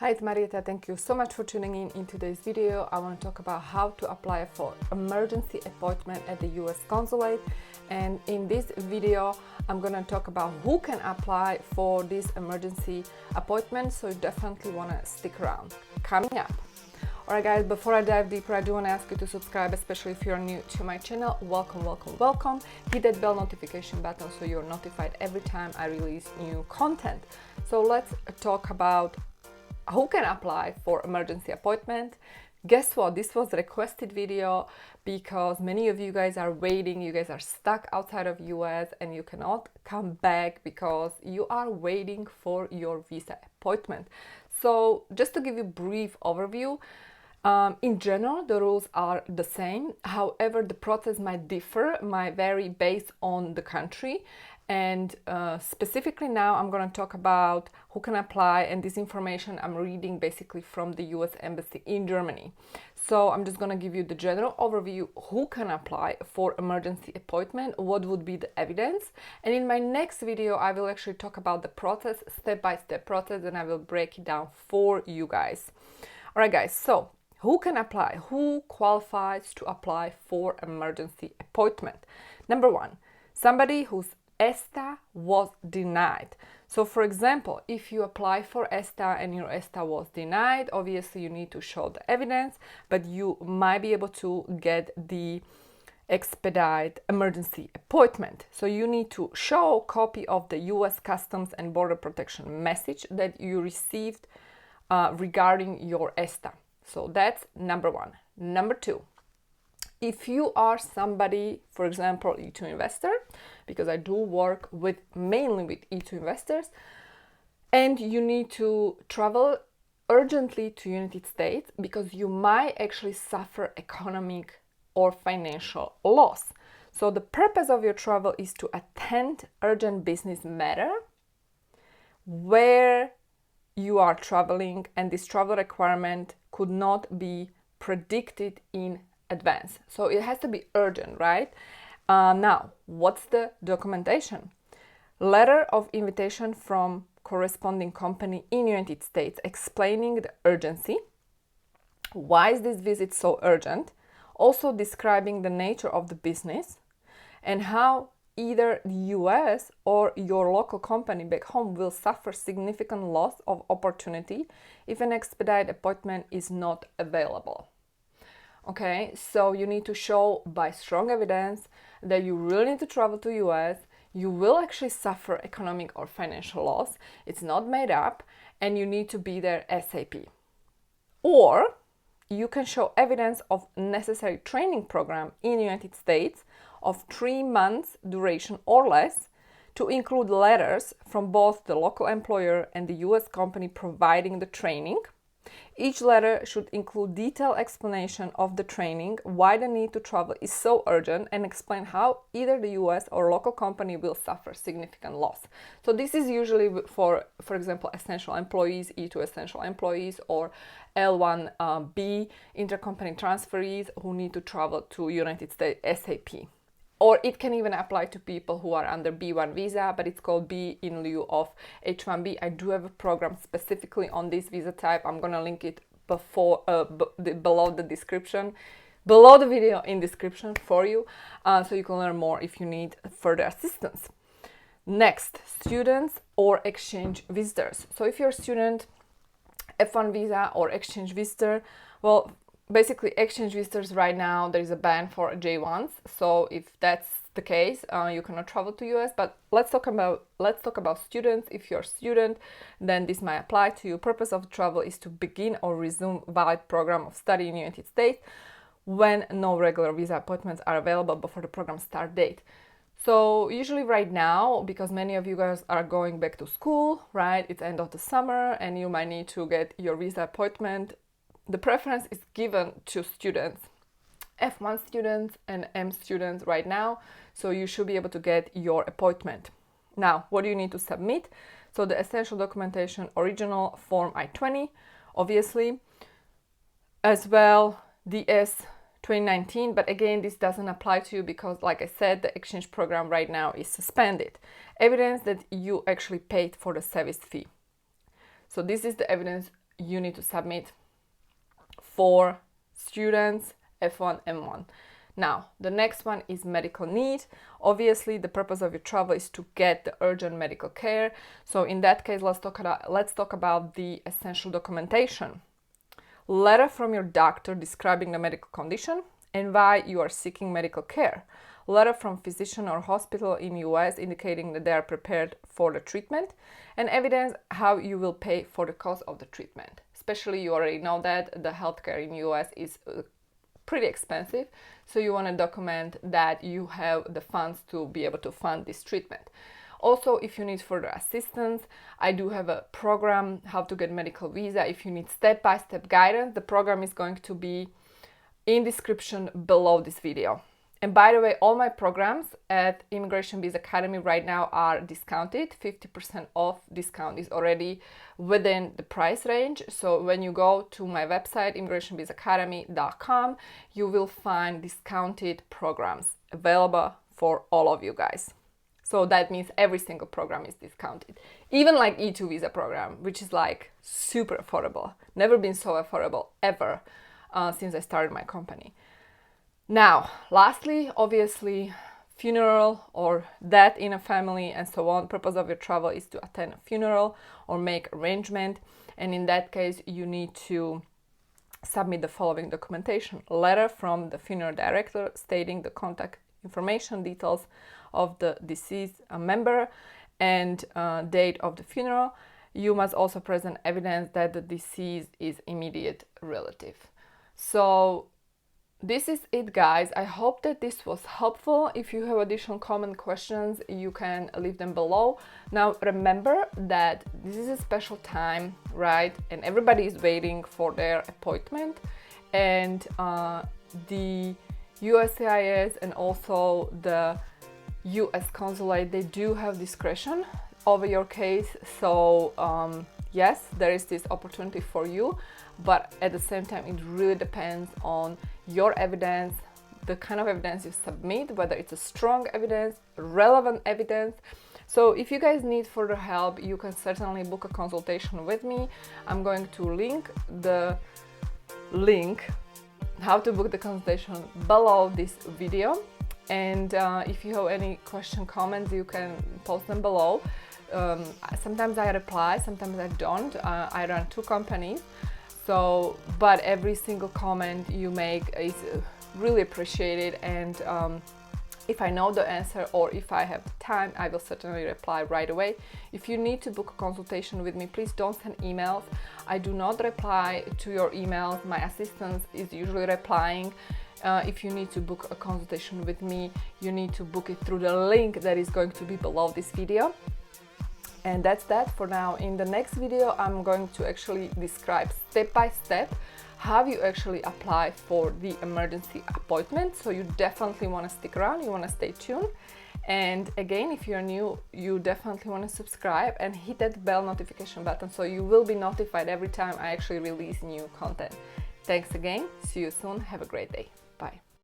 Hi, it's Marieta. Thank you so much for tuning in today's video. I want to talk about how to apply for emergency appointment at the US consulate. And in this video, I'm going to talk about who can apply for this emergency appointment. So you definitely want to stick around. Coming up. Alright guys, before I dive deeper, I do want to ask you to subscribe, especially if you're new to my channel. Welcome, welcome, welcome. Hit that bell notification button so you're notified every time I release new content. So let's talk about who can apply for emergency appointment. Guess what? This was a requested video because many of you guys are waiting. You guys are stuck outside of US and you cannot come back because you are waiting for your visa appointment. So just to give you a brief overview, in general, the rules are the same. However, the process might vary based on the country. And specifically now, I'm going to talk about who can apply, and this information I'm reading basically from the US Embassy in Germany. So I'm just going to give you the general overview, who can apply for emergency appointment, what would be the evidence. And in my next video, I will actually talk about the process, step-by-step process, and I will break it down for you guys. All right, guys, so who can apply? Who qualifies to apply for emergency appointment? Number one, somebody whose ESTA was denied. So for example, if you apply for ESTA and your ESTA was denied, obviously you need to show the evidence, but you might be able to get the expedite emergency appointment. So you need to show a copy of the US Customs and Border Protection message that you received regarding your ESTA. So that's number one. Number two, if you are somebody, for example, E2 investor, because I do work mainly with E2 investors, and you need to travel urgently to United States because you might actually suffer economic or financial loss. So the purpose of your travel is to attend urgent business matter where you are traveling, and this travel requirement could not be predicted in advance. So it has to be urgent, right? Now, what's the documentation? Letter of invitation from corresponding company in United States explaining the urgency. Why is this visit so urgent? Also describing the nature of the business and how either the US or your local company back home will suffer significant loss of opportunity if an expedite appointment is not available. Okay, so you need to show by strong evidence that you really need to travel to US, you will actually suffer economic or financial loss, it's not made up, and you need to be there ASAP. Or you can show evidence of necessary training program in the United States of 3 months duration or less, to include letters from both the local employer and the US company providing the training. Each letter should include detailed explanation of the training, why the need to travel is so urgent, and explain how either the US or local company will suffer significant loss. So this is usually for example, essential employees, E2 essential employees, or L1B intercompany transferees who need to travel to United States ASAP. Or it can even apply to people who are under B1 visa, but it's called B in lieu of H1B. I do have a program specifically on this visa type. I'm going to link it below the description, below the video in description for you, so you can learn more if you need further assistance. Next, students or exchange visitors. So if you're a student, F1 visa or exchange visitor, well, basically, exchange visitors right now, there is a ban for J1s. So if that's the case, you cannot travel to US. But let's talk about students. If you're a student, then this might apply to you. Purpose of travel is to begin or resume valid program of study in the United States when no regular visa appointments are available before the program start date. So usually right now, because many of you guys are going back to school, right? It's end of the summer and you might need to get your visa appointment. The preference is given to students, F1 students and M students right now, so you should be able to get your appointment. Now, what do you need to submit? So the essential documentation, original Form I-20, obviously, as well DS 2019, but again, this doesn't apply to you because, like I said, the exchange program right now is suspended. Evidence that you actually paid for the service fee. So this is the evidence you need to submit for students F1, M1. Now, the next one is medical need. Obviously, the purpose of your travel is to get the urgent medical care. So in that case, let's talk about the essential documentation. Letter from your doctor describing the medical condition and why you are seeking medical care. Letter from physician or hospital in US indicating that they are prepared for the treatment, and evidence how you will pay for the cost of the treatment. Especially, you already know that the healthcare in US is pretty expensive, so you want to document that you have the funds to be able to fund this treatment. Also, if you need further assistance, I do have a program, how to get medical visa. If you need step-by-step guidance, the program is going to be in description below this video. And by the way, all my programs at ImmigrationBiz Academy right now are discounted. 50% off discount is already within the price range. So when you go to my website, ImmigrationBizAcademy.com, you will find discounted programs available for all of you guys. So that means every single program is discounted. Even like E2 visa program, which is like super affordable. Never been so affordable ever since I started my company. Now, lastly, obviously, funeral or death in a family and so on. Purpose of your travel is to attend a funeral or make arrangement. And in that case, you need to submit the following documentation. Letter from the funeral director stating the contact information details of the deceased member and date of the funeral. You must also present evidence that the deceased is immediate relative. So this is it, guys. I hope that this was helpful. If you have additional comment questions, you can leave them below. Now, remember that this is a special time, right? And everybody is waiting for their appointment. And the USCIS and also the US consulate, they do have discretion over your case. So yes, there is this opportunity for you, but at the same time, it really depends on your evidence, the kind of evidence you submit, whether it's a strong evidence, relevant evidence. So if you guys need further help, you can certainly book a consultation with me. I'm going to link the link how to book the consultation below this video. And if you have any comments, you can post them below. Sometimes I reply, sometimes I don't. I run 2 companies. So, but every single comment you make is really appreciated, and if I know the answer or if I have time, I will certainly reply right away. If you need to book a consultation with me, please don't send emails. I do not reply to your emails. My assistant is usually replying. If you need to book a consultation with me, you need to book it through the link that is going to be below this video. And that's that for now. In the next video, I'm going to actually describe step by step how you actually apply for the emergency appointment. So you definitely want to stick around, you want to stay tuned. And again, if you're new, you definitely want to subscribe and hit that bell notification button so you will be notified every time I actually release new content. Thanks again, see you soon, have a great day.